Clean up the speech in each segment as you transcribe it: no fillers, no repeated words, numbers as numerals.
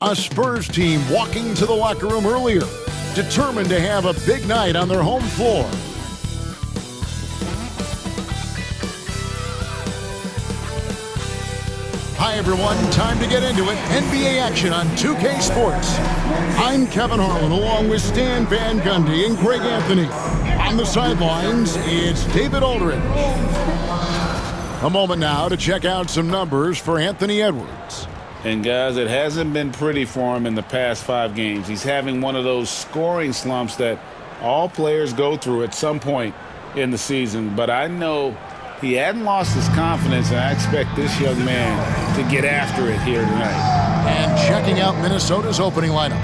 A Spurs team walking to the locker room earlier, determined to have a big night on their home floor. Hi everyone, time to get into it. NBA action on 2K Sports. I'm Kevin Harlan along with Stan Van Gundy and Greg Anthony. On the sidelines, it's David Aldridge. A moment now to check out some numbers for Anthony Edwards. And guys, it hasn't been pretty for him in the past 5 games. He's having one of those scoring slumps that all players go through at some point in the season. But I know he hadn't lost his confidence, and I expect this young man to get after it here tonight. And checking out Minnesota's opening lineup.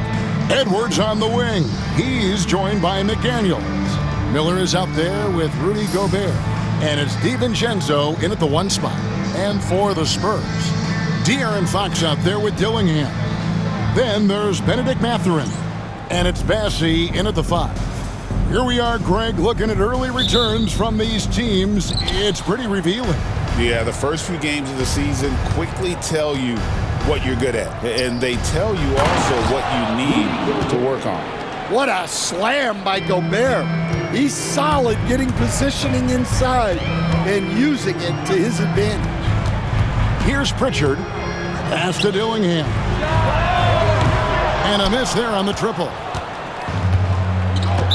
Edwards on the wing. He's joined by McDaniels. Miller is out there with Rudy Gobert. And it's DiVincenzo in at the 1 spot. And for the Spurs, De'Aaron Fox out there with Dillingham. Then there's Benedict Mathurin. And it's Bassey in at the 5. Here we are, Greg, looking at early returns from these teams. It's pretty revealing. Yeah, the first few games of the season quickly tell you what you're good at. And they tell you also what you need to work on. What a slam by Gobert. He's solid getting positioning inside and using it to his advantage. Here's Pritchard. Pass to Dillingham. And a miss there on the triple.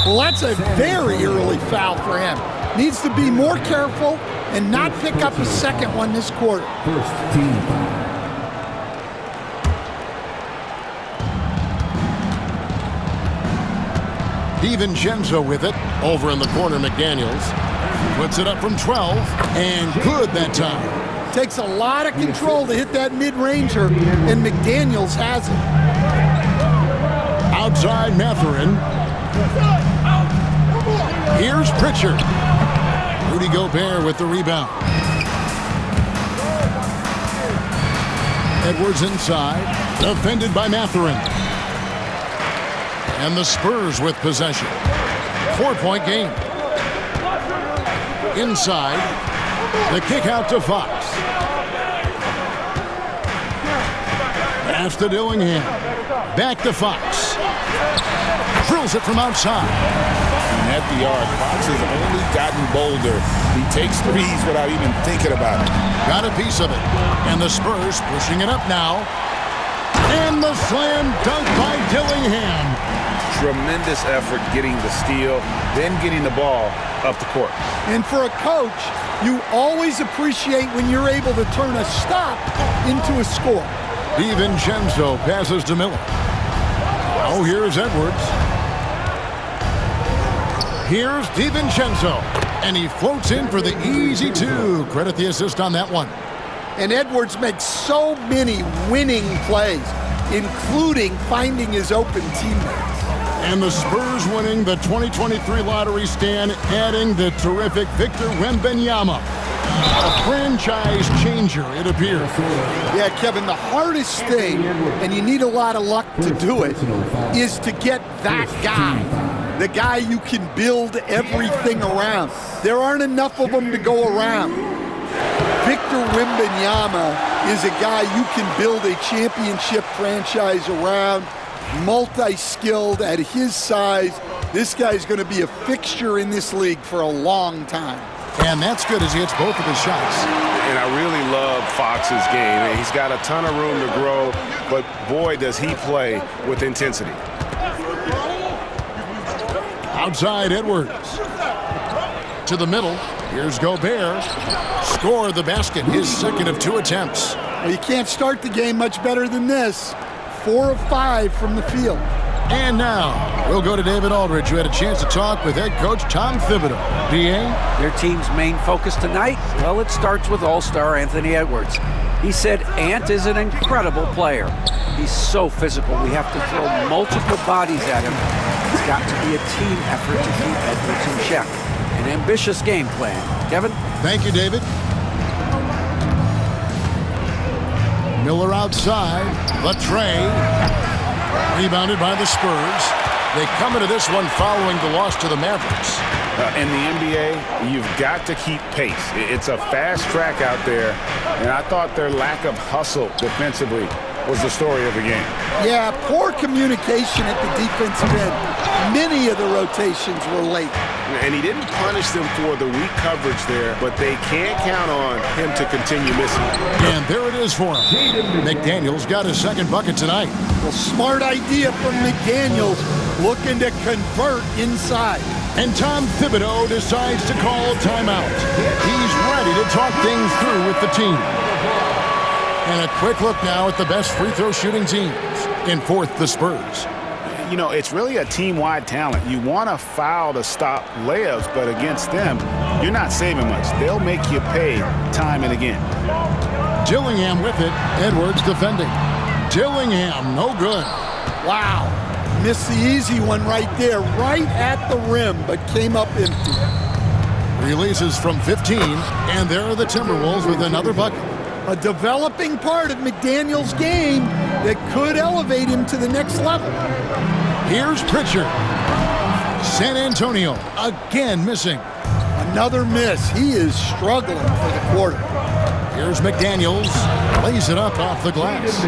Well, that's a very early foul for him. Needs to be more careful and not pick up a second one this quarter. First team foul. DiVincenzo with it. Over in the corner, McDaniels. Puts it up from 12. And good that time. Takes a lot of control to hit that mid-ranger, and McDaniels has it. Outside Mathurin. Here's Pritchard. Rudy Gobert with the rebound. Edwards inside. Defended by Mathurin. And the Spurs with possession. 4-point game. Inside. The kick out to Fox. Pass to Dillingham. Back to Fox. Drills it from outside. And at the arc, Fox has only gotten bolder. He takes threes without even thinking about it. Got a piece of it. And the Spurs pushing it up now. And the slam dunk by Dillingham. Tremendous effort getting the steal, then getting the ball up the court. And for a coach, you always appreciate when you're able to turn a stop into a score. DiVincenzo passes to Miller. Oh, here's Edwards. Here's DiVincenzo. And he floats in for the easy 2. Credit the assist on that one. And Edwards makes so many winning plays, including finding his open teammates. And the Spurs winning the 2023 lottery, Stan, adding the terrific Victor Wembanyama. A franchise changer, it appears. Yeah, Kevin, the hardest thing, and you need a lot of luck to do it, is to get that guy. The guy you can build everything around. There aren't enough of them to go around. Victor Wembanyama is a guy you can build a championship franchise around. Multi-skilled at his size. This guy's going to be a fixture in this league for a long time. And that's good as he hits both of his shots. And I really love Fox's game. He's got a ton of room to grow, but boy, does he play with intensity. Outside Edwards. To the middle. Here's Gobert. Scored the basket, his second of 2 attempts. Well, you can't start the game much better than this. 4 of 5 from the field. And now, we'll go to David Aldridge, who had a chance to talk with head coach Tom Thibodeau. D.A.? Their team's main focus tonight? Well, it starts with All-Star Anthony Edwards. He said Ant is an incredible player. He's so physical. We have to throw multiple bodies at him. It's got to be a team effort to keep Edwards in check. An ambitious game plan. Kevin? Thank you, David. Miller outside. Latre. Rebounded by the Spurs. They come into this one following the loss to the Mavericks. In the NBA, you've got to keep pace. It's a fast track out there, and I thought their lack of hustle defensively was the story of the game. Yeah, poor communication at the defensive end. Many of the rotations were late. And he didn't punish them for the weak coverage there, but they can't count on him to continue missing. And there it is for him. McDaniels got his second bucket tonight. Well, smart idea from McDaniels, looking to convert inside. And Tom Thibodeau decides to call timeout. He's ready to talk things through with the team. And a quick look now at the best free throw shooting teams. In fourth, the Spurs. You know, it's really a team-wide talent. You want to foul to stop layups, but against them, you're not saving much. They'll make you pay time and again. Dillingham with it. Edwards defending. Dillingham, no good. Wow. Missed the easy one right there, right at the rim, but came up empty. Releases from 15, and there are the Timberwolves with another bucket. A developing part of McDaniels' game that could elevate him to the next level. Here's Pritchard. San Antonio again missing. Another miss. He is struggling for the quarter. Here's McDaniels. Lays it up off the glass.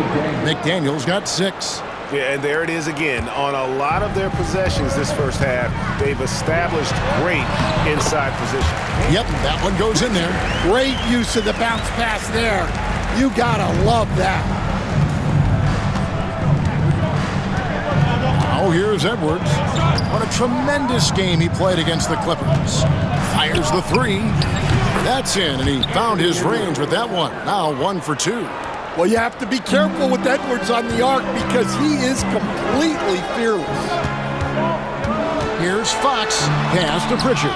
McDaniels got 6. Yeah, and there it is again. On a lot of their possessions this first half, they've established great inside position. Yep, that one goes in there. Great use of the bounce pass there. You gotta love that. Now here's Edwards. What a tremendous game he played against the Clippers. Fires the 3. That's in, and he found his range with that one. Now 1 for 2. Well, you have to be careful with Edwards on the arc because he is completely fearless. Here's Fox. Pass to Pritchard.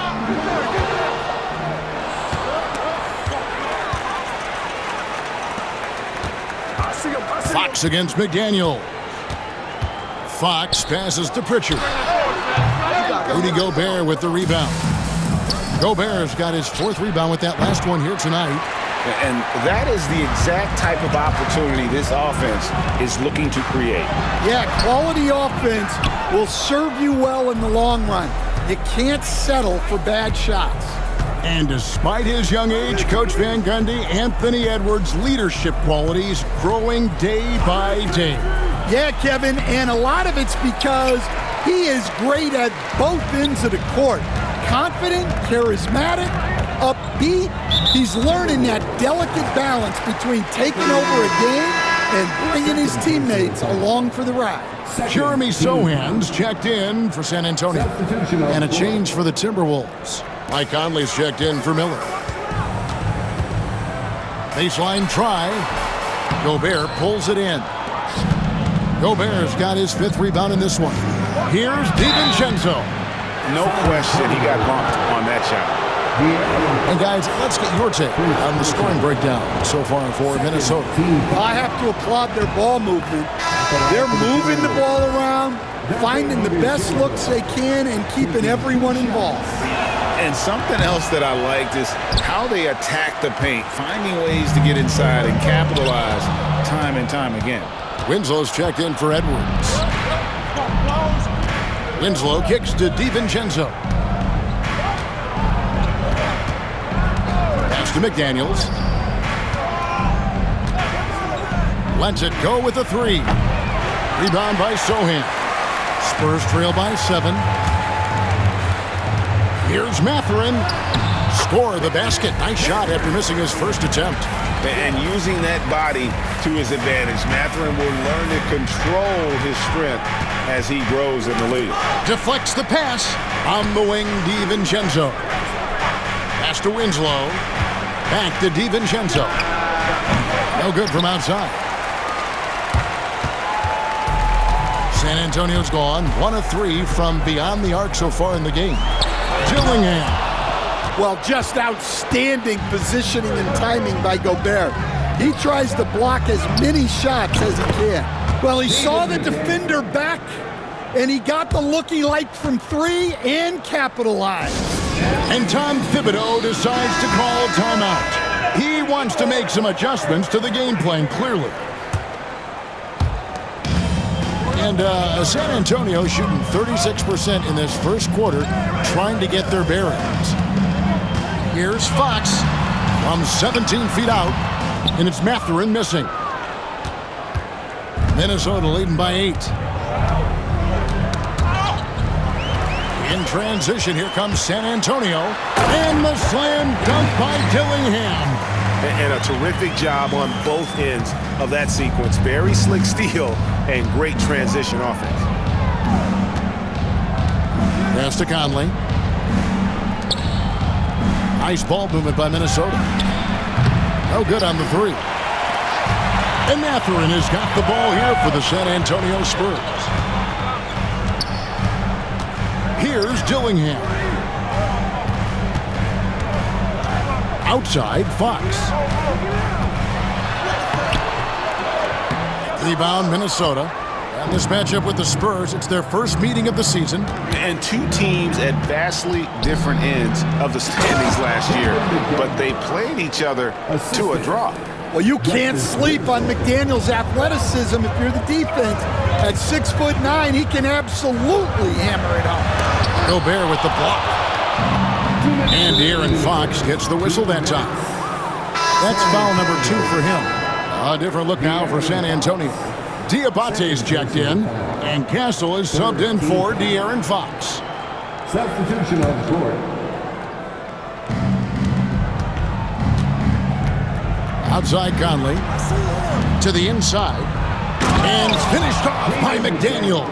Fox against McDaniel. Fox passes to Pritchard. Rudy Gobert with the rebound. Gobert's got his 4th rebound with that last one here tonight. And that is the exact type of opportunity this offense is looking to create. Yeah, quality offense will serve you well in the long run. You can't settle for bad shots. And despite his young age, Coach Van Gundy, Anthony Edwards' leadership qualities growing day by day. Yeah, Kevin, and a lot of it's because he is great at both ends of the court. Confident, charismatic, upbeat. He's learning that delicate balance between taking over a game and bringing his teammates along for the ride. Jeremy Sohan's checked in for San Antonio. And a change for the Timberwolves. Mike Conley's checked in for Miller. Baseline try. Gobert pulls it in. Gobert's got his 5th rebound in this one. Here's DiVincenzo. No question he got bumped on that shot. And guys, let's get your take on the scoring breakdown so far for Minnesota. I have to applaud their ball movement. They're moving the ball around, finding the best looks they can, and keeping everyone involved. And something else that I liked is how they attack the paint, finding ways to get inside and capitalize time and time again. Winslow's checked in for Edwards. Winslow kicks to DiVincenzo. Pass to McDaniels. Lets it go with a 3. Rebound by Sohan. Spurs trail by 7. Here's Mathurin. Score the basket. Nice shot after missing his first attempt. And using that body to his advantage, Mathurin will learn to control his strength as he grows in the league. Deflects the pass. On the wing, DiVincenzo. Pass to Winslow. Back to DiVincenzo. No good from outside. San Antonio's gone 1 of 3 from beyond the arc so far in the game. Dillingham. Well, just outstanding positioning and timing by Gobert. He tries to block as many shots as he can. Well, he saw the defender back, and he got the look he liked from 3 and capitalized. And Tom Thibodeau decides to call timeout. He wants to make some adjustments to the game plan, clearly. And San Antonio shooting 36% in this first quarter, trying to get their bearings. Here's Fox from 17 feet out, and it's Mathurin missing. Minnesota leading by 8. In transition, here comes San Antonio, and the slam dunk by Dillingham. And a terrific job on both ends of that sequence. Very slick steal and great transition offense. Pass to Conley. Nice ball movement by Minnesota. No good on the three. And Mathurin has got the ball here for the San Antonio Spurs. Here's Dillingham. Outside, Fox. Rebound, Minnesota. And this matchup with the Spurs, it's their first meeting of the season. And two teams at vastly different ends of the standings last year, but they played each other to a draw. Well, you can't sleep on McDaniel's athleticism if you're the defense. At 6'9", he can absolutely hammer it home. Gobert with the block. And De'Aaron Fox gets the whistle that time. That's foul number 2 for him. A different look now for San Antonio. Diabate's checked in, and Castle is subbed in for De'Aaron Fox. Substitution on the court. Outside Conley. To the inside. And finished off by McDaniel.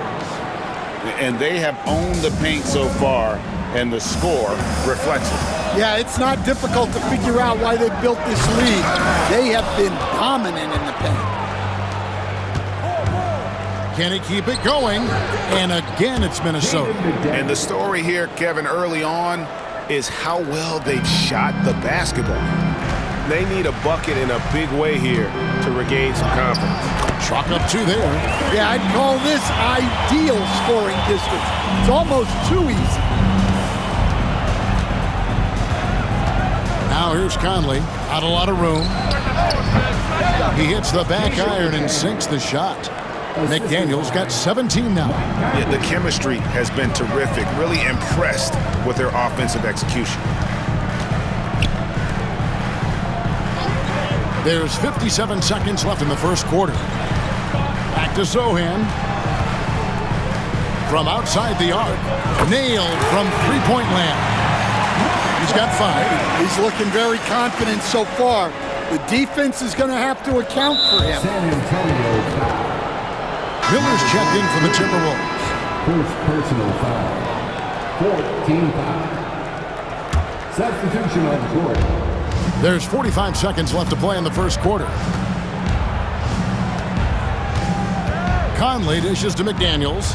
And they have owned the paint so far, and the score reflects it. Yeah, it's not difficult to figure out why they built this lead. They have been dominant in the paint. Can he keep it going? And again, it's Minnesota. And the story here, Kevin, early on is how well they've shot the basketball. They need a bucket in a big way here to regain some confidence. Chalk up 2 there. Yeah, I'd call this ideal scoring distance. It's almost too easy. Now here's Conley. Not a lot of room. He hits the back iron and sinks the shot. McDaniel's got 17 now. Yeah, the chemistry has been terrific. Really impressed with their offensive execution. There's 57 seconds left in the first quarter. Back to Sohan. From outside the arc. Nailed from three-point land. He's got 5. He's looking very confident so far. The defense is going to have to account for him. San Antonio foul. Miller's checked in for the Timberwolves. First personal foul. 14 foul. Substitution on the court. There's 45 seconds left to play in the first quarter. Conley dishes to McDaniels.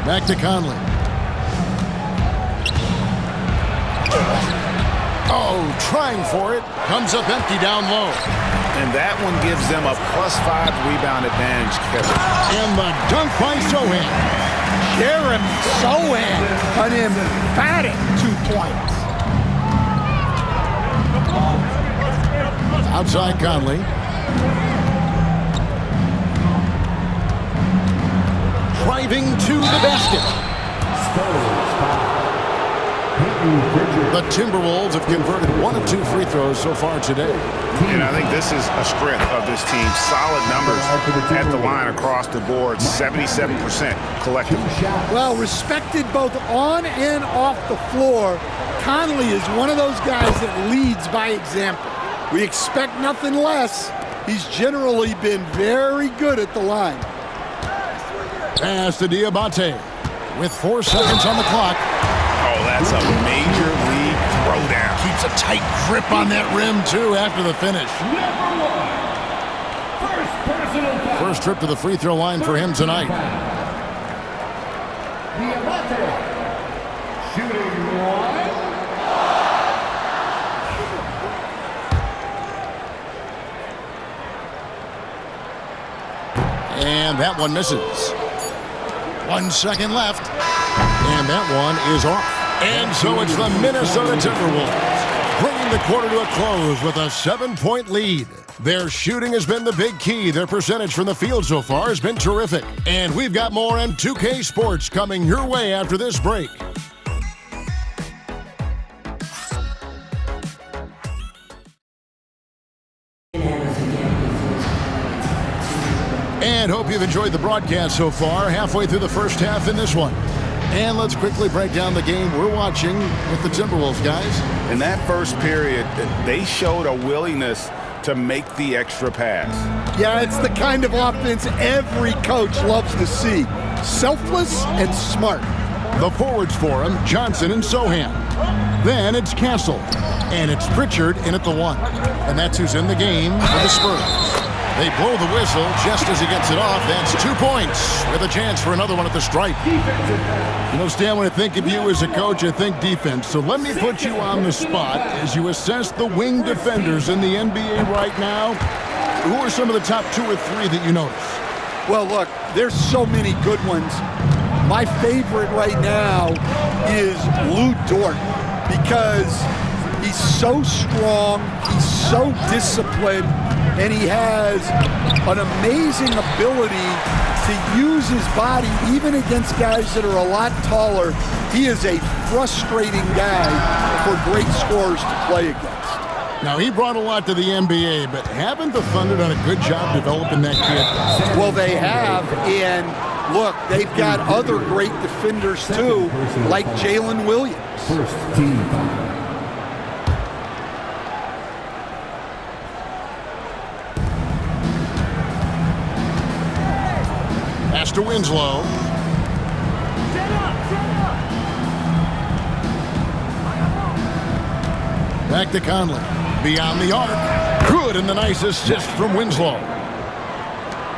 Back to Conley. Oh, trying for it. Comes up empty down low. And that one gives them a +5 rebound advantage, Kevin. And the dunk by Sohan. Jeremy Sohan, an emphatic 2 points. Outside Conley. Driving to the basket. The Timberwolves have converted 1 of 2 free throws so far today. And I think this is a strength of this team. Solid numbers at the line across the board. 77% collectively. Well, respected both on and off the floor. Conley is one of those guys that leads by example. We expect nothing less. He's generally been very good at the line. Pass to Diabate with 4 seconds on the clock. Oh, that's a major league throwdown. Keeps a tight grip on that rim, too, after the finish. First trip to the free throw line for him tonight. Shooting 1. And that one misses. 1 second left. And that one is off. And so it's the Minnesota Timberwolves. bringing the quarter to a close with a 7-point lead. Their shooting has been the big key. Their percentage from the field so far has been terrific. And we've got more M2K Sports coming your way after this break. And hope you've enjoyed the broadcast so far, halfway through the first half in this one. And let's quickly break down the game we're watching with the Timberwolves, guys. In that first period, they showed a willingness to make the extra pass. Yeah, it's the kind of offense every coach loves to see. Selfless and smart. The forwards for him, Johnson and Sohan. Then it's Castle, and it's Pritchard in at the 1. And that's who's in the game for the Spurs. They blow the whistle just as he gets it off. That's 2 points with a chance for another one at the stripe. You know, Stan, when I think of you as a coach, I think defense. So let me put you on the spot as you assess the wing defenders in the NBA right now. Who are some of the top 2 or 3 that you notice? Well, look, there's so many good ones. My favorite right now is Lou Dort because he's so strong, he's so disciplined, and he has an amazing ability to use his body even against guys that are a lot taller. He is a frustrating guy for great scorers to play against. Now, he brought a lot to the NBA, but haven't the Thunder done a good job developing that kid? Well, they have, and look, they've got other great defenders too, like Jalen Williams. First team foul. Pass to Winslow. Back to Conley. Beyond the arc. Good, and the nice assist from Winslow.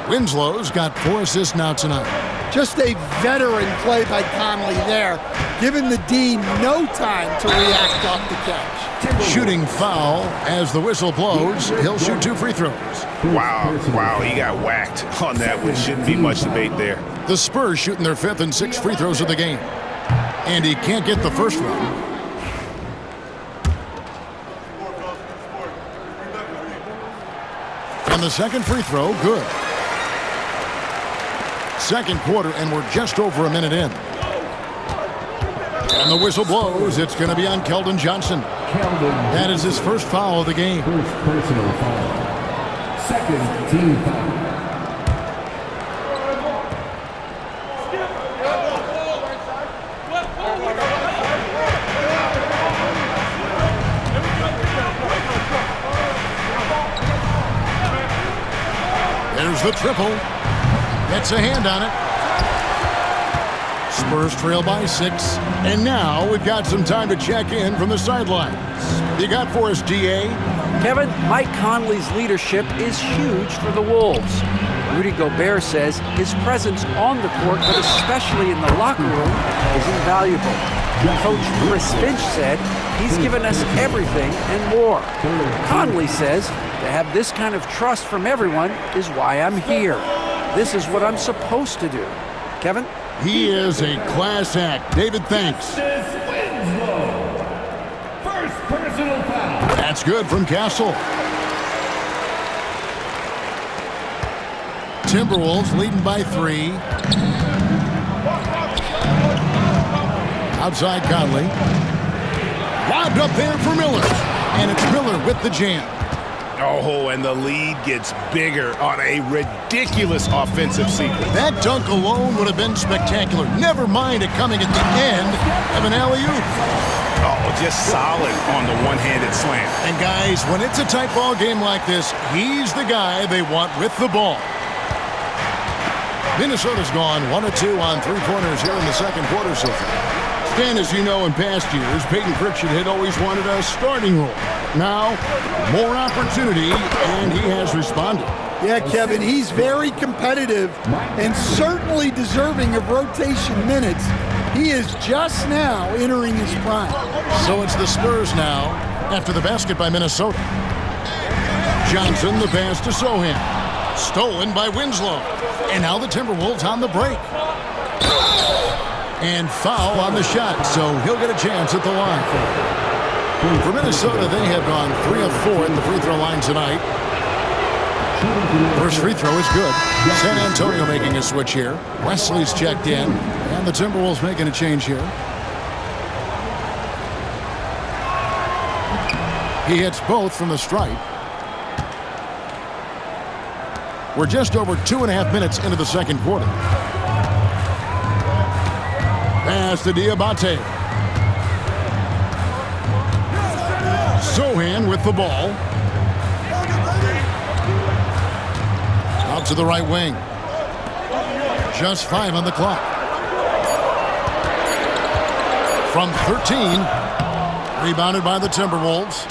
Winslow's got 4 assists now tonight. Just a veteran play by Conley there, giving the D no time to react off the catch. Shooting foul as the whistle blows. He'll shoot 2 free throws. Wow, he got whacked on that, which shouldn't be much debate there. The Spurs shooting their 5th and 6th free throws of the game. And he can't get the first one. And the second free throw, good. Second quarter, and we're just over a minute in. And the whistle blows. It's going to be on Keldon Johnson. That is his first foul of the game. First personal foul. Second team foul. There's the triple. Gets a hand on it. Spurs trail by 6. And now we've got some time to check in from the sidelines. You got for us, DA? Kevin, Mike Conley's leadership is huge for the Wolves. Rudy Gobert says his presence on the court, but especially in the locker room, is invaluable. Coach Chris Finch said he's given us everything and more. Conley says to have this kind of trust from everyone is why I'm here. This is what I'm supposed to do. Kevin? He is a class act. David, thanks. First personal foul. That's good from Castle. Timberwolves leading by 3. Outside Conley. Lobbed up there for Miller. And it's Miller with the jam. Oh, and the lead gets bigger on a ridiculous offensive sequence. That dunk alone would have been spectacular. Never mind it coming at the end of an alley-oop. Oh, just solid on the one-handed slam. And guys, when it's a tight ball game like this, he's the guy they want with the ball. Minnesota's gone 1 of 2 on 3-pointers here in the second quarter so far. Stan, as you know, in past years, Peyton Pritchard had always wanted a starting role. Now, more opportunity, and he has responded. Yeah, Kevin, he's very competitive and certainly deserving of rotation minutes. He is just now entering his prime. So it's the Spurs now after the basket by Minnesota. Johnson, the pass to Sohan. Stolen by Winslow. And now the Timberwolves on the break. And foul on the shot, so he'll get a chance at the line. For Minnesota, they have gone 3 of 4 at the free throw line tonight. First free throw is good. San Antonio making a switch here. Wesley's checked in, and the Timberwolves making a change here. He hits both from the stripe. We're just over 2.5 minutes into the second quarter. Pass to Diabate. Sohan with the ball. Out to the right wing. Just 5 on the clock. From 13. Rebounded by the Timberwolves.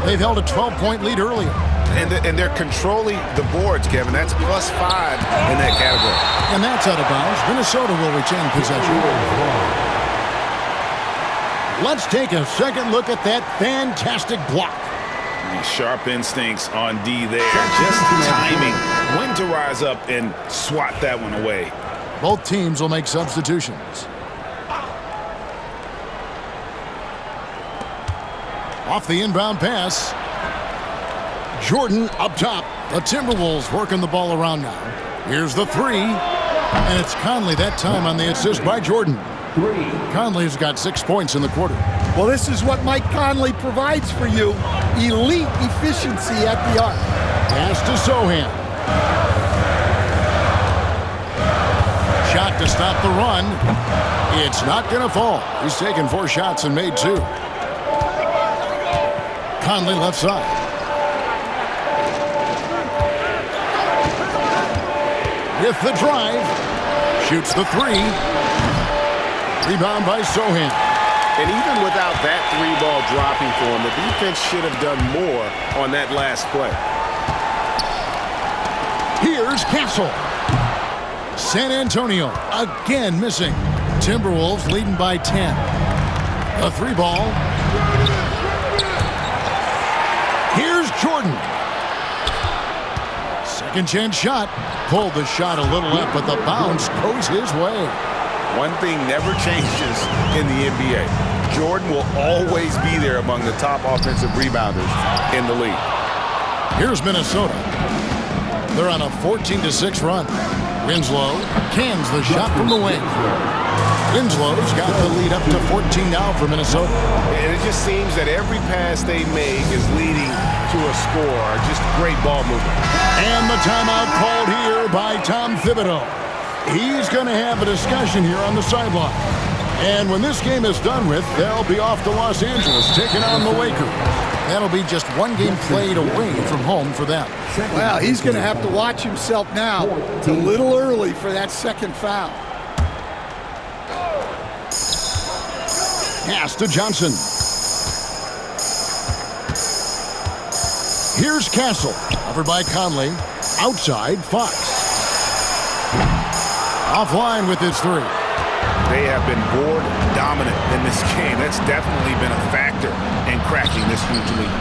They've held a 12-point lead earlier. And they're controlling the boards, Kevin. That's +5 in that category. And that's out of bounds. Minnesota will retain possession. Let's take a second look at that fantastic block. Sharp instincts on D there. Just timing when to rise up and swat that one away. Both teams will make substitutions. Off the inbound pass. Jordan up top. The Timberwolves working the ball around now. Here's the 3. And it's Conley that time on the assist by Jordan. Conley's got 6 points in the quarter. Well, this is what Mike Conley provides for you. Elite efficiency at the arc. Pass to Sohan. Shot to stop the run. It's not going to fall. He's taken 4 shots and made 2. Conley left side. With the drive. Shoots the 3. Rebound by Sohan. And even without that 3-ball dropping for him, the defense should have done more on that last play. Here's Castle. San Antonio again missing. Timberwolves leading by 10. A 3-ball. Here's Jordan. Second chance shot. Pulled the shot a little left, but the bounce goes his way. One thing never changes in the NBA. Jordan will always be there among the top offensive rebounders in the league. Here's Minnesota. They're on a 14-6 run. Winslow cans the shot from the wing. Winslow's got the lead up to 14 now for Minnesota. And it just seems that every pass they make is leading to a score. Just great ball movement. And the timeout called here by Tom Thibodeau. He's going to have a discussion here on the sideline. And when this game is done with, they'll be off to Los Angeles, taking on the Lakers. That'll be just one game played away from home for them. Well, he's going to have to watch himself now. It's a little early for that second foul. Pass to Johnson. Here's Castle. Covered by Conley. Outside, Fox. Offline with his 3. They have been board dominant in this game. That's definitely been a factor in cracking this huge lead.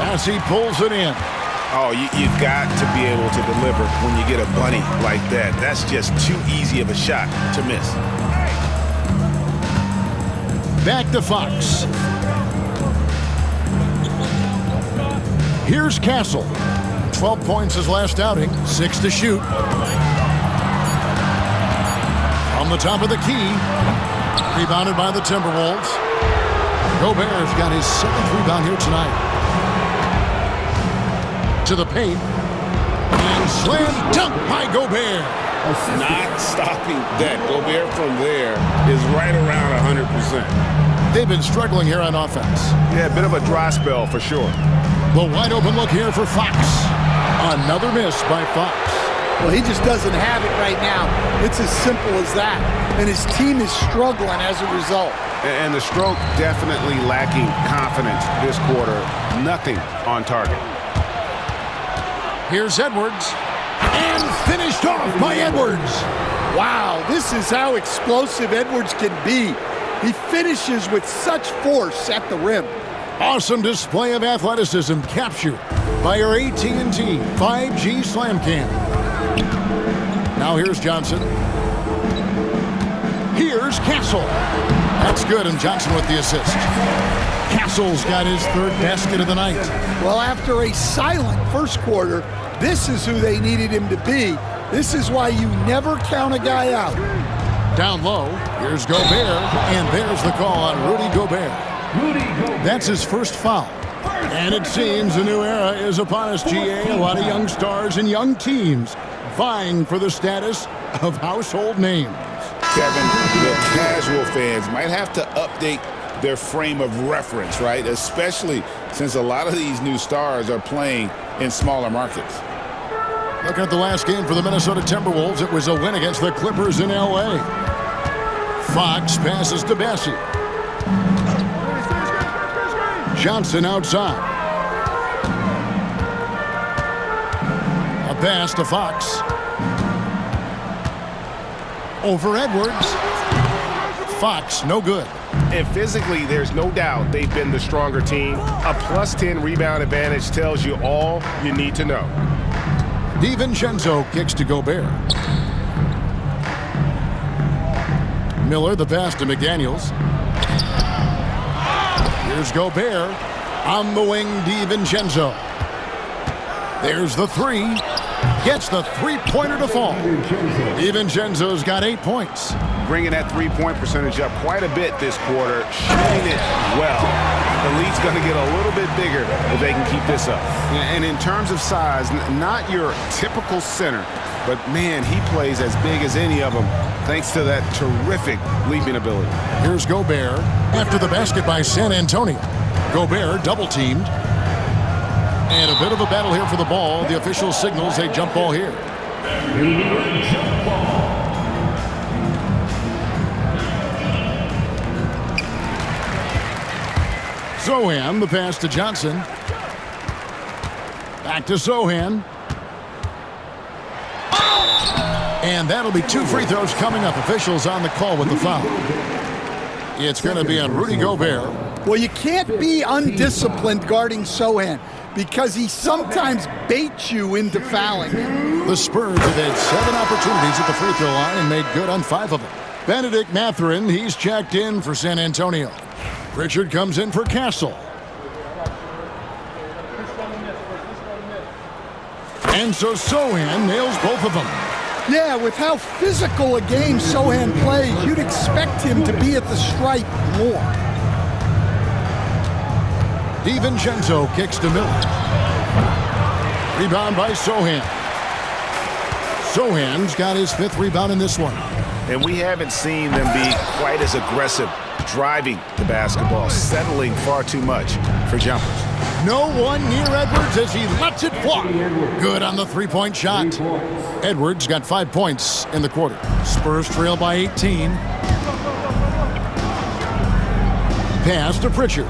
Massey pulls it in. Oh, you've got to be able to deliver when you get a bunny like that. That's just too easy of a shot to miss. Back to Fox. Here's Castle. 12 points his last outing, 6 to shoot. From the top of the key. Rebounded by the Timberwolves. Gobert's got his 7th rebound here tonight. To the paint. And slam dunk by Gobert. Not stopping that. Gobert from there is right around 100%. They've been struggling here on offense. Yeah, a bit of a dry spell for sure. The wide open look here for Fox. Another miss by Fox. Well, he just doesn't have it right now. It's as simple as that. And his team is struggling as a result. And the stroke definitely lacking confidence this quarter. Nothing on target. Here's Edwards. And finished off by Edwards. Wow, this is how explosive Edwards can be. He finishes with such force at the rim. Awesome display of athleticism captured by our AT&T 5G Slam Cam. Now here's Johnson. Castle. That's good, and Johnson with the assist. Castle's got his third basket of the night. Well, after a silent first quarter, this is who they needed him to be. This is why you never count a guy out. Down low, here's Gobert, and there's the call on Rudy Gobert. That's his first foul. And it seems a new era is upon us, GA. A lot of young stars and young teams vying for the status of household names. Kevin, the casual fans might have to update their frame of reference, right? Especially since a lot of these new stars are playing in smaller markets. Looking at the last game for the Minnesota Timberwolves, it was a win against the Clippers in L.A. Fox passes to Bessie. Johnson outside. A pass to Fox. Over Edwards. Fox, no good. And physically, there's no doubt they've been the stronger team. A plus 10 rebound advantage tells you all you need to know. DiVincenzo kicks to Gobert. Miller, the pass to McDaniels. Here's Gobert. On the wing, DiVincenzo. There's the three. Gets the three-pointer to fall. DiVincenzo's got 8 points. Bringing that three-point percentage up quite a bit this quarter, shooting it well. The lead's going to get a little bit bigger if they can keep this up. And in terms of size, not your typical center, but man, he plays as big as any of them thanks to that terrific leaping ability. Here's Gobert after the basket by San Antonio. Gobert double-teamed. And a bit of a battle here for the ball. The official signals a jump ball here. Sohan, the pass to Johnson. Back to Sohan. And that'll be 2 free throws coming up. Officials on the call with the foul. It's going to be on Rudy Gobert. Well, you can't be undisciplined guarding Sohan because he sometimes baits you into fouling. The Spurs have had 7 opportunities at the free throw line and made good on 5 of them. Benedict Mathurin, he's checked in for San Antonio. Pritchard comes in for Castle. And so Sohan nails both of them. Yeah, with how physical a game Sohan plays, you'd expect him to be at the stripe more. DiVincenzo kicks to Miller. Rebound by Sohan. Sohan's got his 5th rebound in this one. And we haven't seen them be quite as aggressive driving the basketball, settling far too much for jumpers. No one near Edwards as he lets it fly. Good on the three-point shot. Edwards got 5 points in the quarter. Spurs trail by 18. Pass to Pritchard.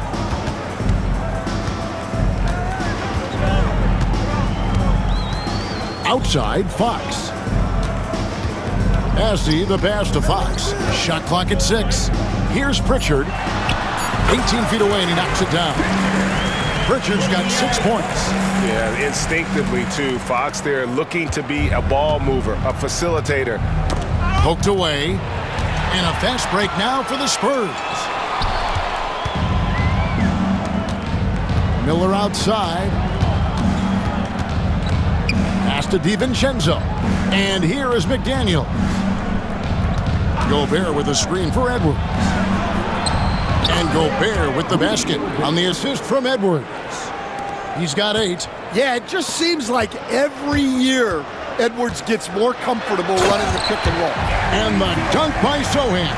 Outside, Fox. Assey, the pass to Fox. Shot clock at 6. Here's Pritchard. 18 feet away, and he knocks it down. Pritchard's got 6 points. Yeah, instinctively, too. Fox there looking to be a ball mover, a facilitator. Poked away. And a fast break now for the Spurs. Miller outside. Pass to DiVincenzo. And here is McDaniels. Gobert with a screen for Edwards. And Gobert with the basket on the assist from Edwards. He's got 8. Yeah, it just seems like every year Edwards gets more comfortable running the pick and roll. And the dunk by Sohan.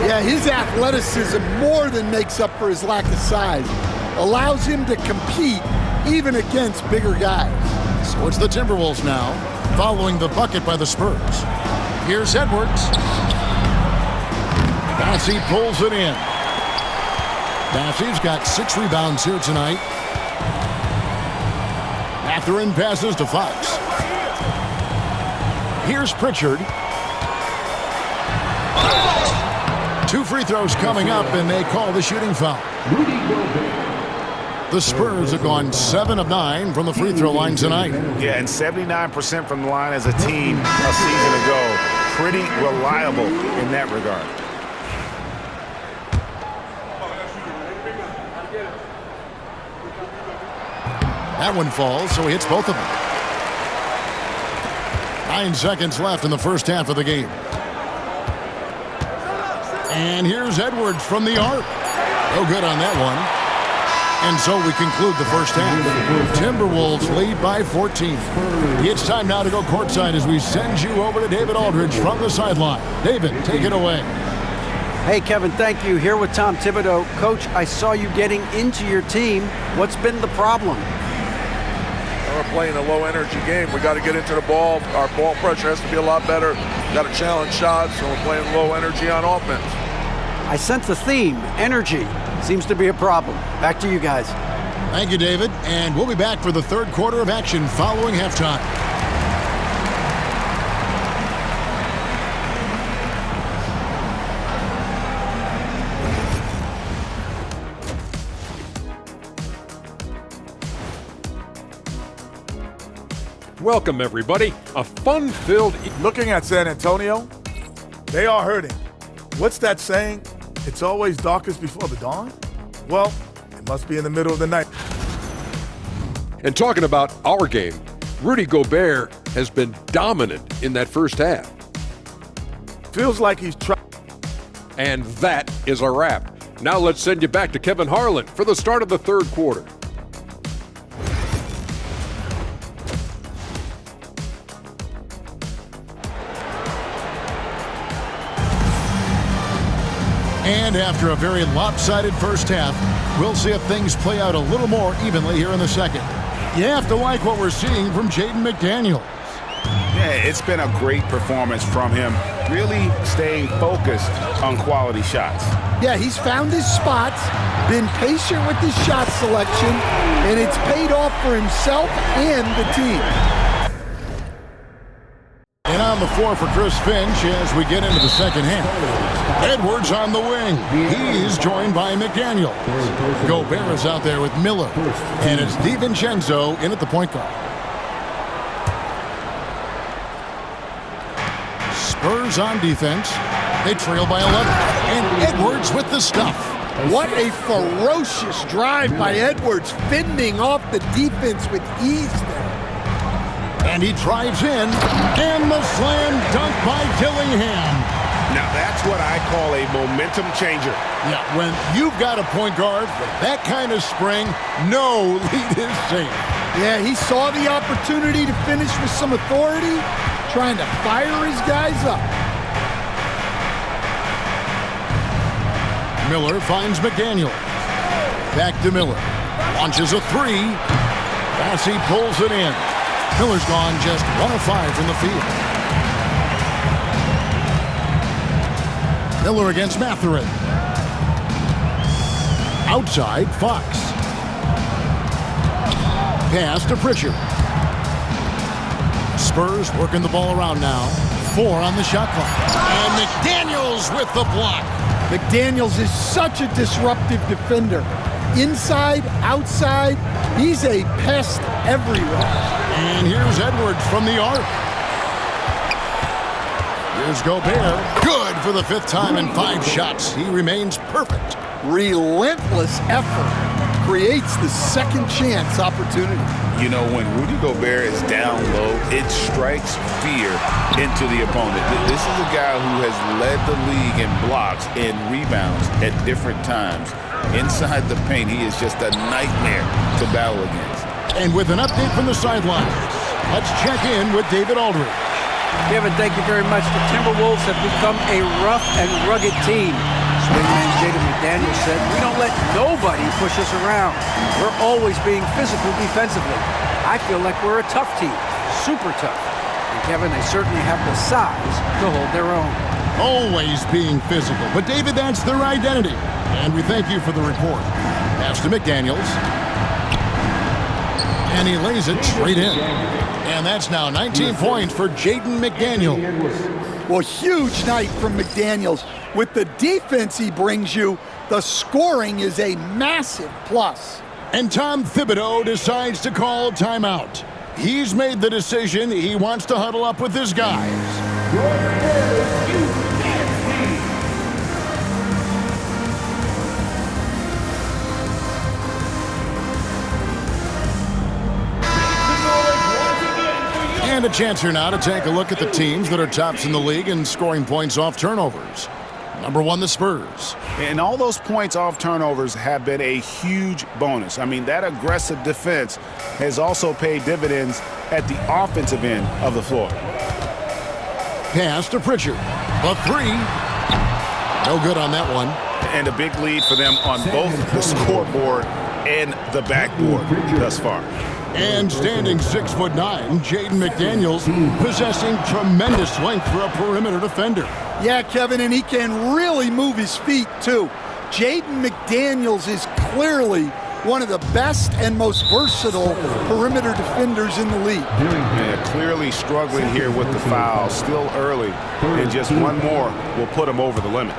Yeah, his athleticism more than makes up for his lack of size. Allows him to compete even against bigger guys. So it's the Timberwolves now, following the bucket by the Spurs. Here's Edwards. Bassey pulls it in. Bassey's got 6 rebounds here tonight. Mathurin passes to Fox. Here's Pritchard. 2 free throws coming up, and they call the shooting foul. The Spurs have gone 7 of 9 from the free throw line tonight. Yeah, and 79% from the line as a team a season ago. Pretty reliable in that regard. That one falls, so he hits both of them. 9 seconds left in the first half of the game. And here's Edwards from the arc. No good on that one. And so we conclude the first half. Timberwolves lead by 14. It's time now to go courtside as we send you over to David Aldridge from the sideline. David, take it away. Hey, Kevin, thank you. Here with Tom Thibodeau. Coach, I saw you getting into your team. What's been the problem? We're playing a low-energy game. We got to get into the ball. Our ball pressure has to be a lot better. Got to challenge shots, and we're playing low energy on offense. I sense a theme. Energy seems to be a problem. Back to you guys. Thank you, David. And we'll be back for the third quarter of action following halftime. Welcome, everybody. A fun-filled... Looking at San Antonio, they are hurting. What's that saying? It's always darkest before the dawn? Well, it must be in the middle of the night. And talking about our game, Rudy Gobert has been dominant in that first half. Feels like he's trying. And that is a wrap. Now let's send you back to Kevin Harlan for the start of the third quarter. And after a very lopsided first half, we'll see if things play out a little more evenly here in the second. You have to like what we're seeing from Jaden McDaniels. Yeah, it's been a great performance from him, really staying focused on quality shots. Yeah, he's found his spots, been patient with his shot selection, and it's paid off for himself and the team. And on the floor for Chris Finch as we get into the second half. Edwards on the wing. He's joined by McDaniels. Gobert is out there with Miller. And it's DiVincenzo in at the point guard. Spurs on defense. They trail by 11. And Edwards with the stuff. What a ferocious drive by Edwards, fending off the defense with ease there. And he drives in. And the slam dunk by Dillingham. Now that's what I call a momentum changer. Yeah, when you've got a point guard with that kind of spring, no lead is safe. Yeah, he saw the opportunity to finish with some authority, trying to fire his guys up. Miller finds McDaniels. Back to Miller. Launches a three. Bassey pulls it in. Miller's gone just 1 of 5 from the field. Miller against Mathurin. Outside, Fox. Pass to Pritchard. Spurs working the ball around now. 4 on the shot clock. And McDaniels with the block. McDaniels is such a disruptive defender. Inside, outside, he's a pest everywhere. And here's Edwards from the arc. Here's Gobert. Good for the 5th time in 5 shots. He remains perfect. Relentless effort creates the second chance opportunity. You know, when Rudy Gobert is down low, it strikes fear into the opponent. This is a guy who has led the league in blocks and rebounds at different times. Inside the paint, he is just a nightmare to battle against. And with an update from the sidelines, let's check in with David Aldridge. Kevin, thank you very much. The Timberwolves have become a rough and rugged team. Swingman Jaden McDaniels said, "We don't let nobody push us around. We're always being physical defensively. I feel like we're a tough team, super tough." And Kevin, they certainly have the size to hold their own. Always being physical. But David, that's their identity. And we thank you for the report. Pass to McDaniels. And he lays it straight in. And that's now 19 points for Jaden McDaniels. Well, huge night from McDaniels. With the defense he brings you, the scoring is a massive plus. And Tom Thibodeau decides to call timeout. He's made the decision. He wants to huddle up with his guys. And a chance here now to take a look at the teams that are tops in the league in scoring points off turnovers. Number 1, the Spurs. And all those points off turnovers have been a huge bonus. I mean, that aggressive defense has also paid dividends at the offensive end of the floor. Pass to Pritchard. A 3. No good on that one. And a big lead for them on both the scoreboard and the backboard thus far. And standing 6'9", Jaden McDaniels, possessing tremendous length for a perimeter defender. Yeah, Kevin, and he can really move his feet, too. Jaden McDaniels is clearly one of the best and most versatile perimeter defenders in the league. Yeah, clearly struggling here with the foul, still early, and just one more will put him over the limit.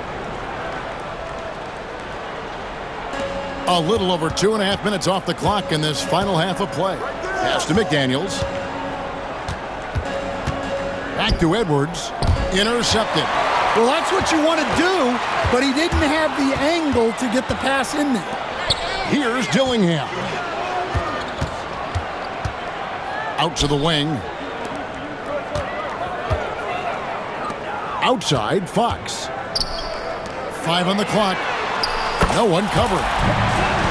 A little over 2.5 minutes off the clock in this final half of play. Pass to McDaniels. Back to Edwards. Intercepted. Well, that's what you want to do, but he didn't have the angle to get the pass in there. Here's Dillingham. Out to the wing. Outside, Fox. 5 on the clock. No one covered.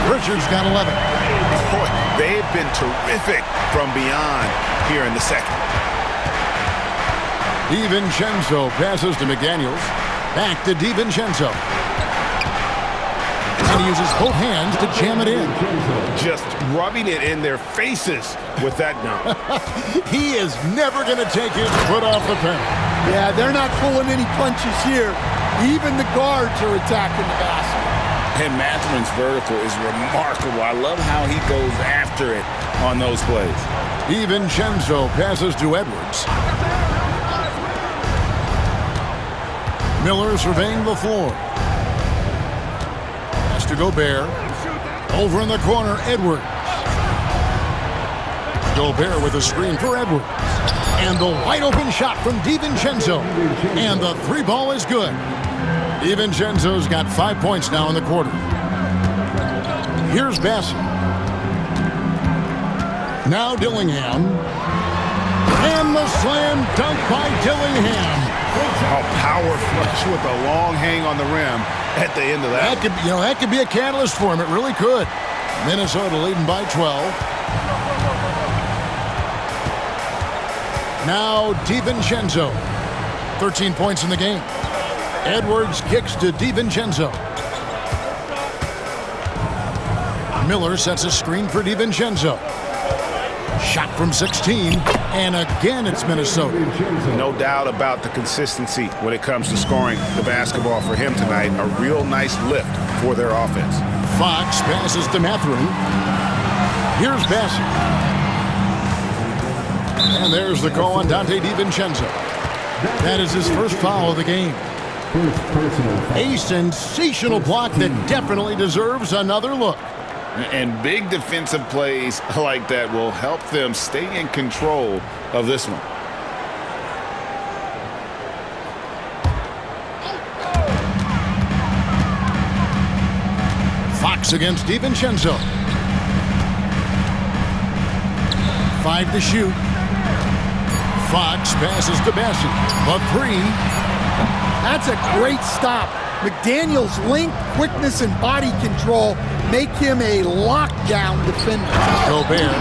Richards got 11. Boy, they've been terrific from beyond here in the second. DiVincenzo passes to McDaniels. Back to DiVincenzo. And he uses both hands to jam it in. Just rubbing it in their faces with that dunk. He is never going to take his foot off the pen. Yeah, they're not pulling any punches here. Even the guards are attacking the basket. And Mathurin's vertical is remarkable. I love how he goes after it on those plays. DiVincenzo passes to Edwards. Miller surveying the floor. Has to Gobert. Over in the corner, Edwards. Gobert with a screen for Edwards. And the wide open shot from DiVincenzo. And the 3 ball is good. DiVincenzo's got 5 points now in the quarter. Here's Bassett. Now Dillingham. And the slam dunk by Dillingham. A power flush with a long hang on the rim at the end of that. That could be a catalyst for him. It really could. Minnesota leading by 12. Now DiVincenzo. 13 points in the game. Edwards kicks to DiVincenzo. Miller sets a screen for DiVincenzo. Shot from 16, and again it's Minnesota. No doubt about the consistency when it comes to scoring the basketball for him tonight. A real nice lift for their offense. Fox passes to Mathurin. Here's Bassett. And there's the call on Dante DiVincenzo. That is his first foul of the game. A sensational block that definitely deserves another look. And big defensive plays like that will help them stay in control of this one. Fox against DiVincenzo. 5 to shoot. Fox passes to Bassett. A 3. That's a great stop. McDaniels' length, quickness, and body control make him a lockdown defender. Gobert.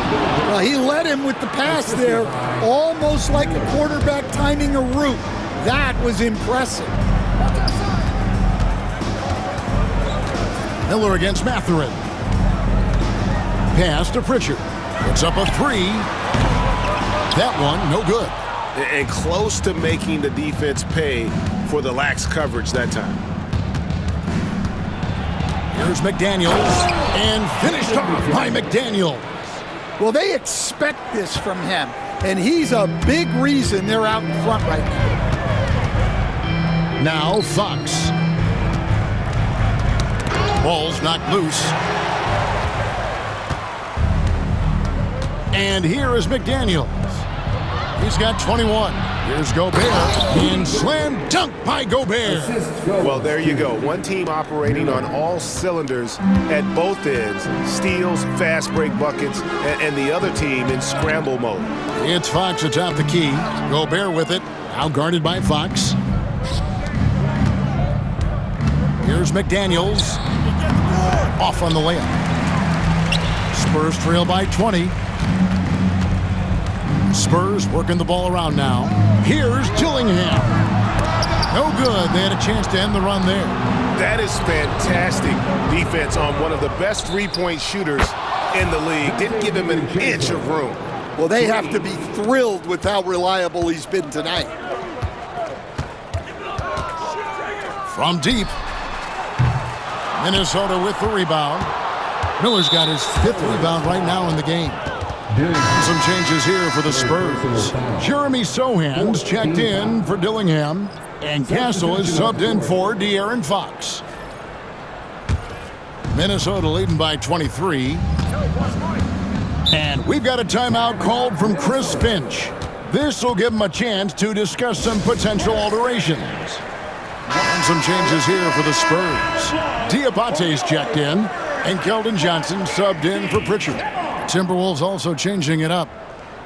Well, he led him with the pass there, almost like a quarterback timing a route. That was impressive. Miller against Mathurin. Pass to Pritchard. Puts up a 3. That one, no good. And close to making the defense pay for the lax coverage that time. Here's McDaniels, and finished off by McDaniels. Well, they expect this from him, and he's a big reason they're out in front right now. Now Fox. Ball's knocked loose. And here is McDaniels. He's got 21. Here's Gobert, and slam dunk by Gobert. Well, there you go. One team operating on all cylinders at both ends. Steals, fast break buckets, and the other team in scramble mode. It's Fox atop the key. Gobert with it, now guarded by Fox. Here's McDaniels. Off on the layup. Spurs trail by 20. Spurs working the ball around now. Here's Dillingham. No good. They had a chance to end the run there. That is fantastic defense on one of the best three-point shooters in the league. Didn't give him an inch of room. Well, they have to be thrilled with how reliable he's been tonight. From deep. Minnesota with the rebound. Miller's got his 5th rebound right now in the game. Some changes here for the Spurs. Jeremy Sohan's checked in for Dillingham, and Castle is subbed in for De'Aaron Fox. Minnesota leading by 23. And we've got a timeout called from Chris Finch. This will give him a chance to discuss some potential alterations. And some changes here for the Spurs. Diabate's checked in, and Keldon Johnson subbed in for Pritchard. Timberwolves also changing it up.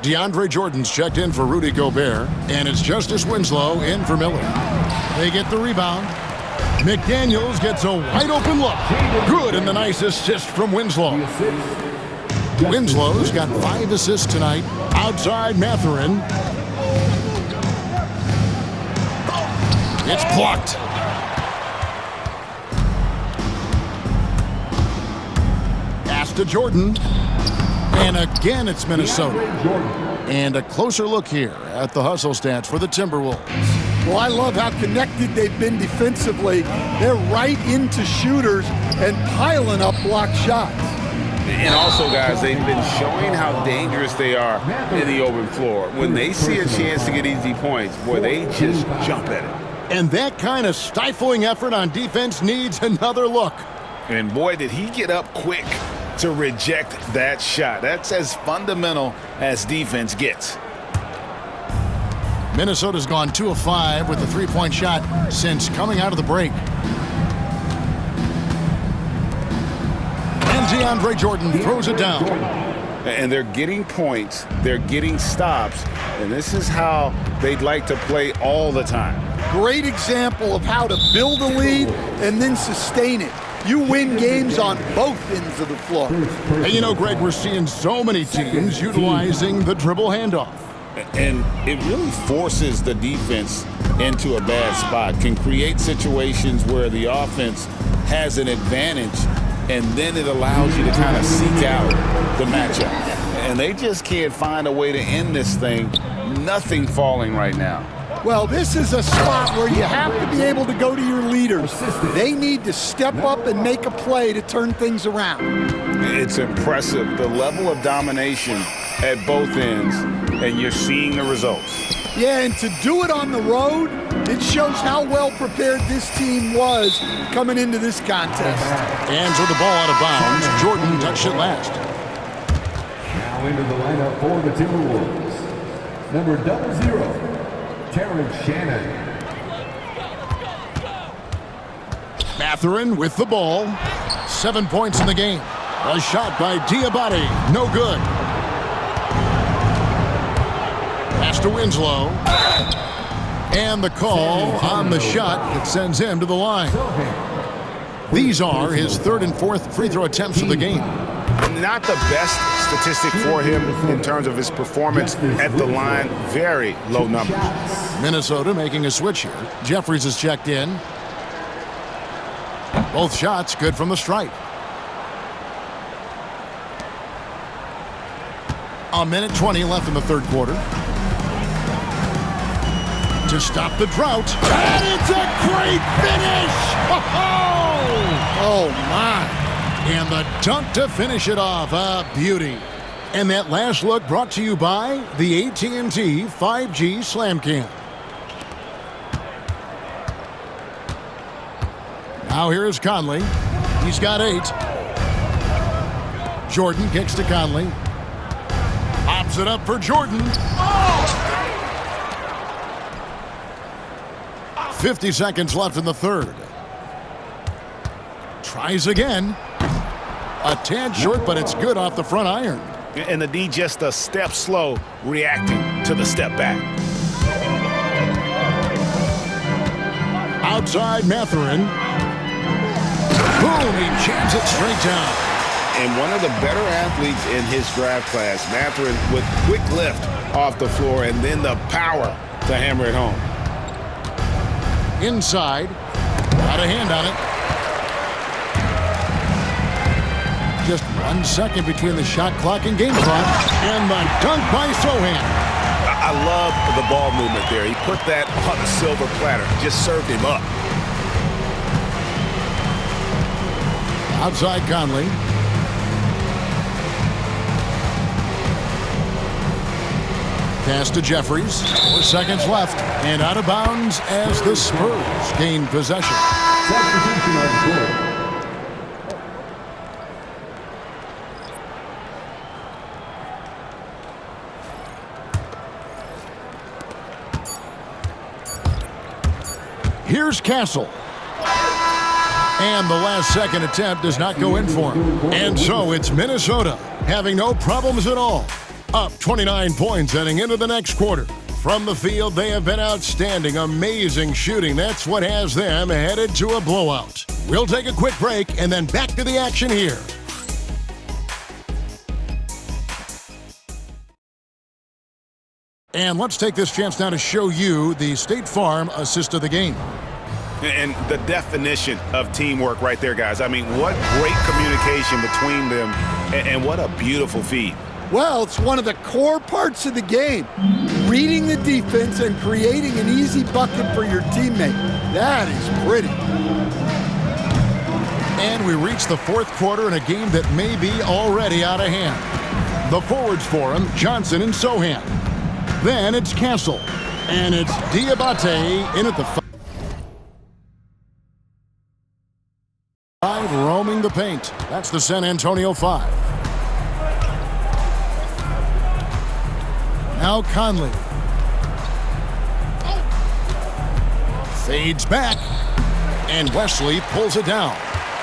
DeAndre Jordan's checked in for Rudy Gobert, and it's Justice Winslow in for Miller. They get the rebound. McDaniels gets a wide open look. Good, and the nice assist from Winslow. Winslow's got 5 assists tonight. Outside Mathurin. It's blocked. Pass to Jordan. And again, it's Minnesota. And a closer look here at the hustle stats for the Timberwolves. Well, I love how connected they've been defensively. They're right into shooters and piling up blocked shots. And also, guys, they've been showing how dangerous they are in the open floor. When they see a chance to get easy points, boy, they just jump at it. And that kind of stifling effort on defense needs another look. And boy, did he get up quick to reject that shot. That's as fundamental as defense gets. Minnesota's gone 2 of 5 with a 3-point shot since coming out of the break. And DeAndre Jordan throws it down. And they're getting points, they're getting stops, and this is how they'd like to play all the time. Great example of how to build a lead and then sustain it. You win games on both ends of the floor. And you know, Greg, we're seeing so many teams utilizing the dribble handoff. And it really forces the defense into a bad spot, can create situations where the offense has an advantage, and then it allows you to kind of seek out the matchup. And they just can't find a way to end this thing. Nothing falling right now. Well, this is a spot where you have to be able to go to your leaders. They need to step up and make a play to turn things around. It's impressive, the level of domination at both ends, and you're seeing the results. Yeah, and to do it on the road, it shows how well prepared this team was coming into this contest. And so the ball out of bounds. Jordan touched it last. Now into the lineup for the Timberwolves. Number 00. Terrence Shannon. Mathurin with the ball. 7 points in the game. A shot by Diabate. No good. Pass to Winslow. And the call on the shot that sends him to the line. These are his 3rd and 4th free throw attempts of the game. Not the best statistic for him in terms of his performance at the line. Very low numbers. Minnesota making a switch here. Jeffries is checked in. Both shots good from the stripe. A minute 20 left in the 3rd quarter. To stop the drought. And it's a great finish! Oh my! And the dunk to finish it off. A beauty. And that last look brought to you by the AT&T 5G Slam Cam. Now here's Conley. He's got 8. Jordan kicks to Conley. Pops it up for Jordan. Oh! 50 seconds left in the third. Tries again. A tad short, but it's good off the front iron. And the D just a step slow, reacting to the step back. Outside Mathurin. Boom, he jams it straight down. And one of the better athletes in his draft class, Mathurin, with quick lift off the floor and then the power to hammer it home. Inside. Got a hand on it. Just 1 second between the shot clock and game clock. And the dunk by Sohan. I love the ball movement there. He put that on a silver platter. Just served him up. Outside Conley. Pass to Jeffries. 4 seconds left. And out of bounds as the Spurs gain possession. Substitution on the court. Here's Castle. And the last second attempt does not go in for him. And so it's Minnesota having no problems at all. Up 29 points heading into the next quarter. From the field, they have been outstanding, amazing shooting. That's what has them headed to a blowout. We'll take a quick break and then back to the action here. And let's take this chance now to show you the State Farm assist of the game. And the definition of teamwork right there, guys. I mean, what great communication between them, and what a beautiful feed. Well, it's one of the core parts of the game. Reading the defense and creating an easy bucket for your teammate. That is pretty. And we reach the fourth quarter in a game that may be already out of hand. The forwards for him, Johnson and Sohan. Then it's Castle. And it's Diabate in at the 5, roaming the paint. That's the San Antonio 5. Now Conley. Fades back. And Wesley pulls it down.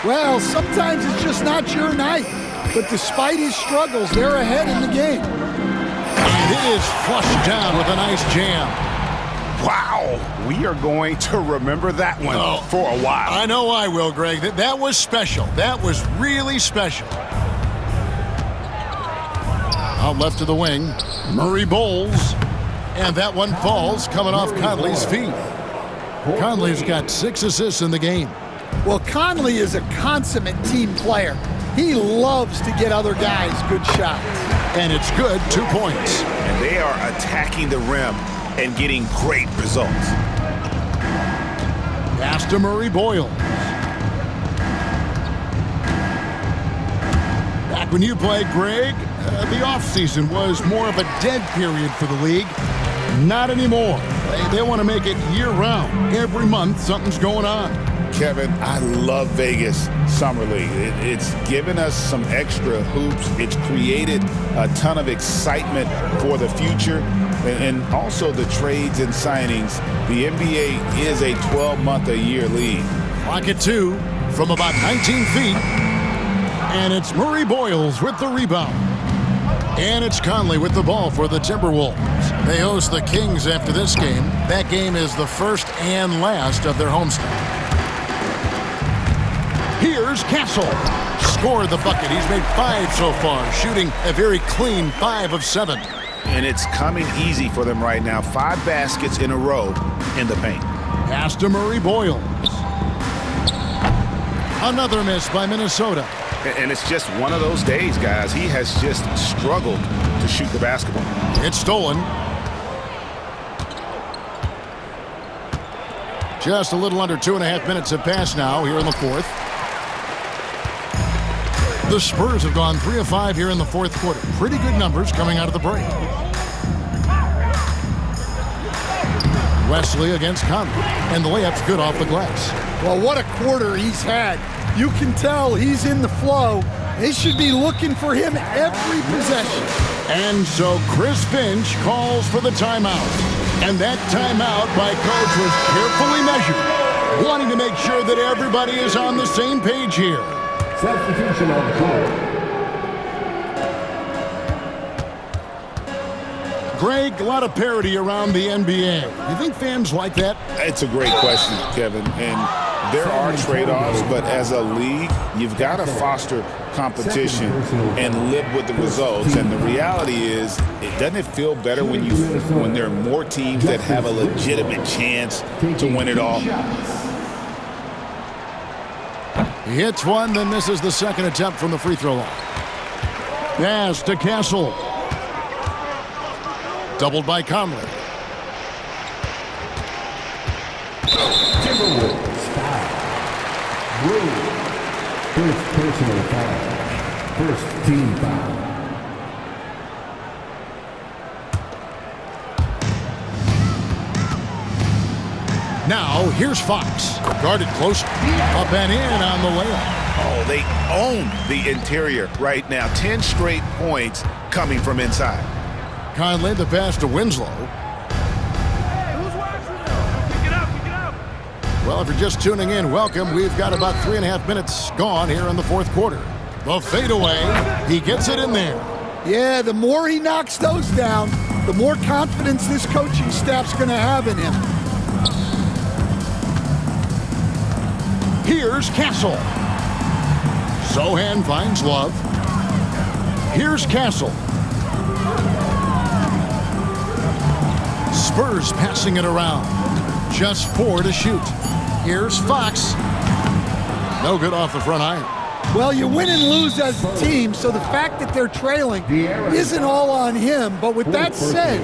Well, sometimes it's just not your night. But despite his struggles, they're ahead in the game. And it is flushed down with a nice jam. Wow, we are going to remember that one for a while. I know I will, Greg. That was special. That was really special. Out left to the wing, Murray bowls. And that one falls coming off Conley's feet. Conley's got 6 assists in the game. Well, Conley is a consummate team player. He loves to get other guys good shots. And it's good, 2 points. And they are attacking the rim and getting great results. Pass to Murray Boyle. Back when you played, Greg, the offseason was more of a dead period for the league. Not anymore. They want to make it year-round. Every month, something's going on. Kevin, I love Vegas Summer League. It's given us some extra hoops. It's created a ton of excitement for the future. And also the trades and signings. The NBA is a 12-month-a-year league. Clock at 2 from about 19 feet. And it's Murray Boyles with the rebound. And it's Conley with the ball for the Timberwolves. They host the Kings after this game. That game is the first and last of their homestand. Here's Castle. Scored the bucket. He's made 5 so far, shooting a very clean 5 of 7. And it's coming easy for them right now. 5 baskets in a row in the paint. Pass to Murray Boyles. Another miss by Minnesota. And it's just one of those days, guys. He has just struggled to shoot the basketball. It's stolen. Just a little under 2.5 minutes have passed now here in the fourth. The Spurs have gone 3 of 5 here in the fourth quarter. Pretty good numbers coming out of the break. Wesley against Conley. And the layup's good off the glass. Well, what a quarter he's had. You can tell he's in the flow. They should be looking for him every possession. And so Chris Finch calls for the timeout. And that timeout by coach was carefully measured, wanting to make sure that everybody is on the same page here. Substitution on the court. Greg, a lot of parity around the NBA. You think fans like that? It's a great question, Kevin. And there are trade-offs, but as a league, you've got to foster competition and live with the results. And the reality is, doesn't it feel better when there are more teams that have a legitimate chance to win it all? He hits one, then misses the second attempt from the free throw line. Pass to Castle. Doubled by Conley. Timberwolves foul. Rule. First personal foul. First team foul. Now, here's Fox. Guarded close. Up and in on the layup. Oh, they own the interior right now. 10 straight points coming from inside. Conley, the pass to Winslow. Well, if you're just tuning in, welcome. We've got about 3.5 minutes gone here in the fourth quarter. The fadeaway, he gets it in there. Yeah, the more he knocks those down, the more confidence this coaching staff's going to have in him. Here's Castle. Sohan finds Love. Here's Castle. Spurs passing it around. Just 4 to shoot. Here's Fox. No good off the front iron. Well, you win and lose as a team, so the fact that they're trailing isn't all on him. But with that said,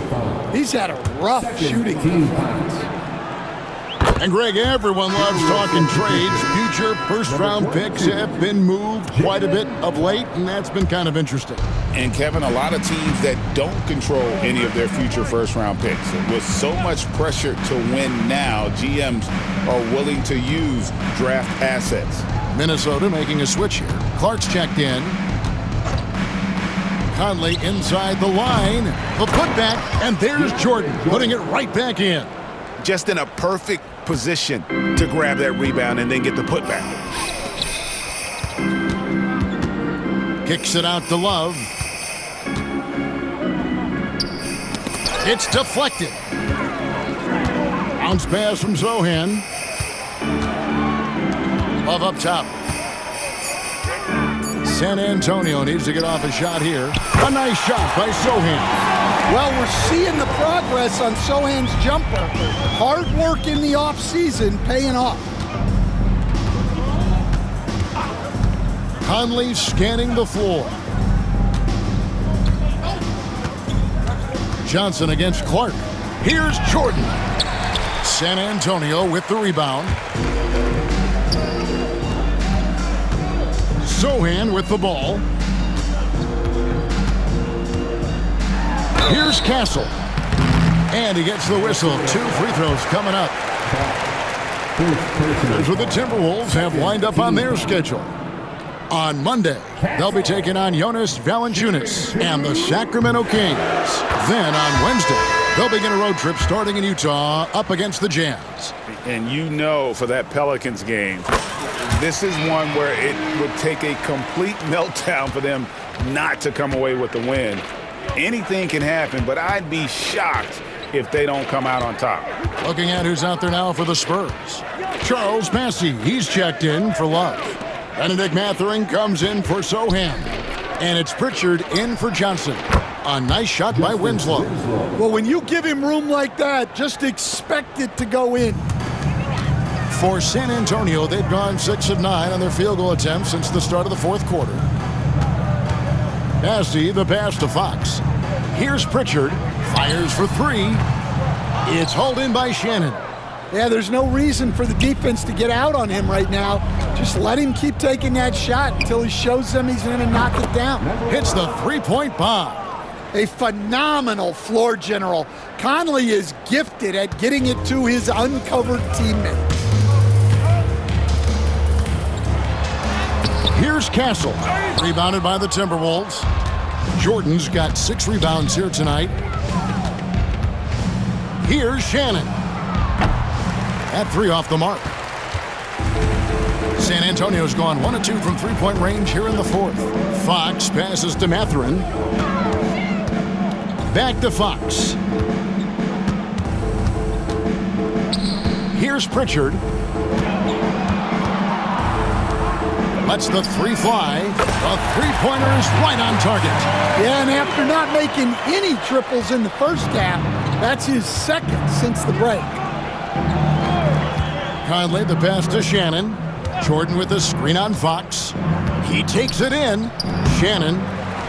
he's had a rough shooting performance. And Greg, everyone loves talking trades. Future first-round picks have been moved quite a bit of late, and that's been kind of interesting. And, Kevin, a lot of teams that don't control any of their future first-round picks. With so much pressure to win now, GMs are willing to use draft assets. Minnesota making a switch here. Clark's checked in. Conley inside the line. The putback, and there's Jordan putting it right back in. Just in a perfect position to grab that rebound and then get the putback. Kicks it out to Love. It's deflected. Bounce pass from Sohan. Love up top. San Antonio needs to get off a shot here. A nice shot by Sohan. Well, we're seeing the progress on Sohan's jumper. Hard work in the offseason paying off. Conley scanning the floor. Johnson against Clark. Here's Jordan. San Antonio with the rebound. Sohan with the ball. Here's Castle. And he gets the whistle. 2 free throws coming up. Here's what the Timberwolves have lined up on their schedule. On Monday, they'll be taking on Jonas Valanciunas and the Sacramento Kings. Then on Wednesday, they'll begin a road trip starting in Utah up against the Jazz. And you know, for that Pelicans game, this is one where it would take a complete meltdown for them not to come away with the win. Anything can happen, but I'd be shocked if they don't come out on top. Looking at who's out there now for the Spurs. Charles Passy, he's checked in for Love. Benedict Mathurin comes in for Sohan. And it's Pritchard in for Johnson. A nice shot by Winslow. Well, when you give him room like that, just expect it to go in. For San Antonio, they've gone 6 of 9 on their field goal attempts since the start of the fourth quarter. Passy, the pass to Fox. Here's Pritchard. Fires for 3. It's hauled in by Shannon. Yeah, there's no reason for the defense to get out on him right now. Just let him keep taking that shot until he shows them he's going to knock it down. Hits the 3-point bomb. A phenomenal floor general. Conley is gifted at getting it to his uncovered teammate. Here's Castle. Rebounded by the Timberwolves. Jordan's got 6 rebounds here tonight. Here's Shannon. At 3 off the mark. San Antonio's gone 1 of 2 from three-point range here in the fourth. Fox passes to Mathurin. Back to Fox. Here's Pritchard. Lets the three fly. The three-pointer is right on target. Yeah, and after not making any triples in the first half, that's his second since the break. Conley, the pass to Shannon. Jordan with the screen on Fox. He takes it in. Shannon.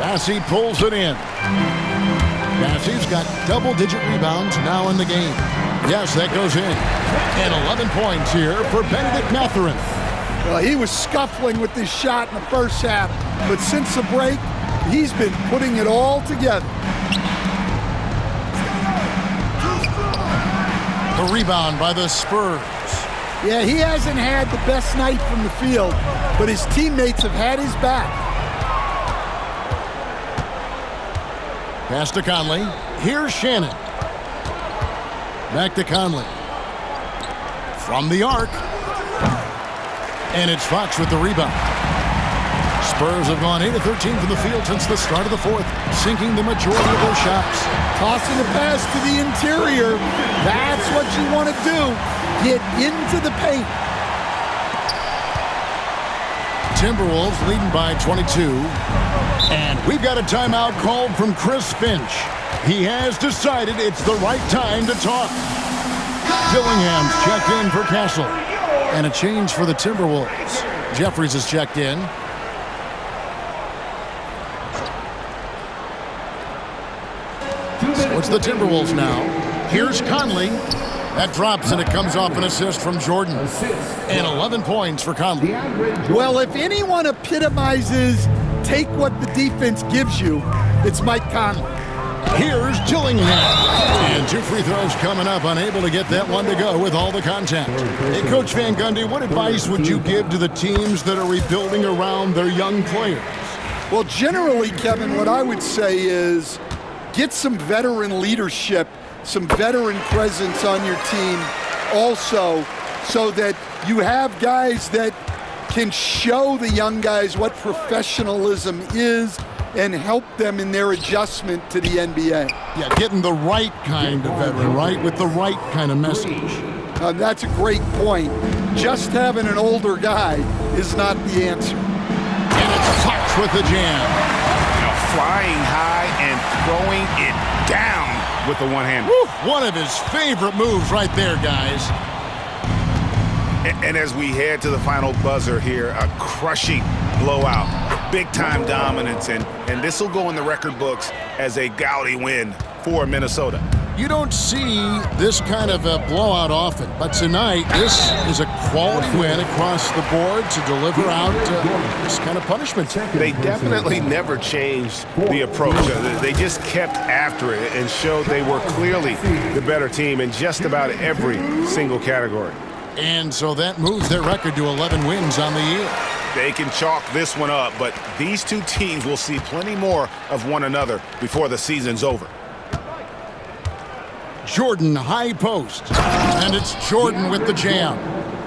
Bassey pulls it in. Bassey's got double-digit rebounds now in the game. Yes, that goes in. And 11 points here for Benedict Mathurin. Well, he was scuffling with this shot in the first half, but since the break, he's been putting it all together. The rebound by the Spurs. Yeah, he hasn't had the best night from the field, but his teammates have had his back. Pass to Conley. Here's Shannon. Back to Conley. From the arc. And it's Fox with the rebound. Spurs have gone 8 of 13 from the field since the start of the fourth, sinking the majority of their shots. Tossing the pass to the interior. That's what you want to do. Get into the paint. Timberwolves leading by 22. And we've got a timeout called from Chris Finch. He has decided it's the right time to talk. Dillingham's checked in for Castle. And a change for the Timberwolves. Jeffries is checked in. So it's the Timberwolves now. Here's Conley. That drops and it comes off an assist from Jordan. And 11 points for Conley. Well, if anyone epitomizes take what the defense gives you, it's Mike Conley. Here's Dillingham. And 2 free throws coming up, unable to get that one to go with all the contact. Hey, Coach Van Gundy, what advice would you give to the teams that are rebuilding around their young players? Well, generally, Kevin, what I would say is get some veteran leadership, some veteran presence on your team also, so that you have guys that can show the young guys what professionalism is and help them in their adjustment to the NBA. Yeah, getting the right kind of veteran, right? With the right kind of message. That's a great point. Just having an older guy is not the answer. And it's Fox with the jam. Flying high and throwing it down with the one-hand. One of his favorite moves right there, guys. And as we head to the final buzzer here, a crushing blowout, big-time dominance, and this will go in the record books as a gaudy win for Minnesota. You don't see this kind of a blowout often, but tonight this is a quality win across the board to deliver out this kind of punishment. They definitely never changed the approach. They just kept after it and showed they were clearly the better team in just about every single category. And so that moves their record to 11 wins on the year. They can chalk this one up, but these two teams will see plenty more of one another before the season's over. Jordan high post, and it's Jordan with the jam.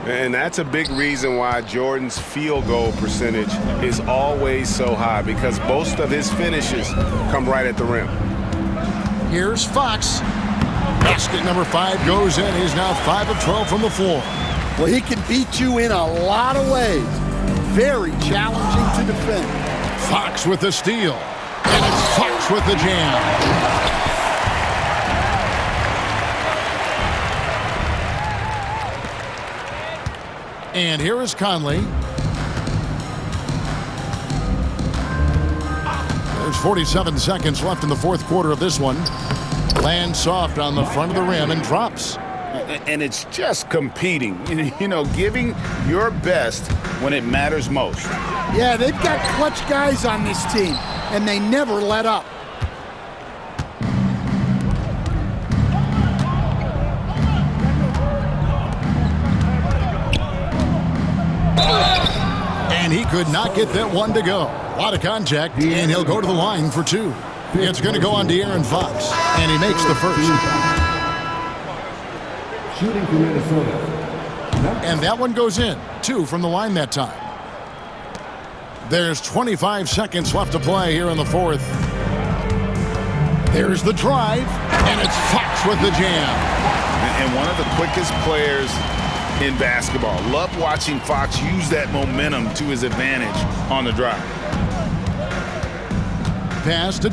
And that's a big reason why Jordan's field goal percentage is always so high, because most of his finishes come right at the rim. Here's Fox. Basket number 5 goes in. He's now 5 of 12 from the floor. Well, he can beat you in a lot of ways. Very challenging to defend. Fox with the steal. And it's Fox with the jam. And here is Conley. There's 47 seconds left in the fourth quarter of this one. Lands soft on the front of the rim and drops. And it's just competing, you know, giving your best when it matters most. Yeah, they've got clutch guys on this team, and they never let up. And he could not get that one to go. A lot of contact, and he'll go to the line for 2. It's going to go on to Aaron Fox, and he makes the first. Shooting for Minnesota. And that one goes in. 2 from the line that time. There's 25 seconds left to play here in the fourth. There's the drive, and it's Fox with the jam. And one of the quickest players in basketball. Love watching Fox use that momentum to his advantage on the drive. Pass to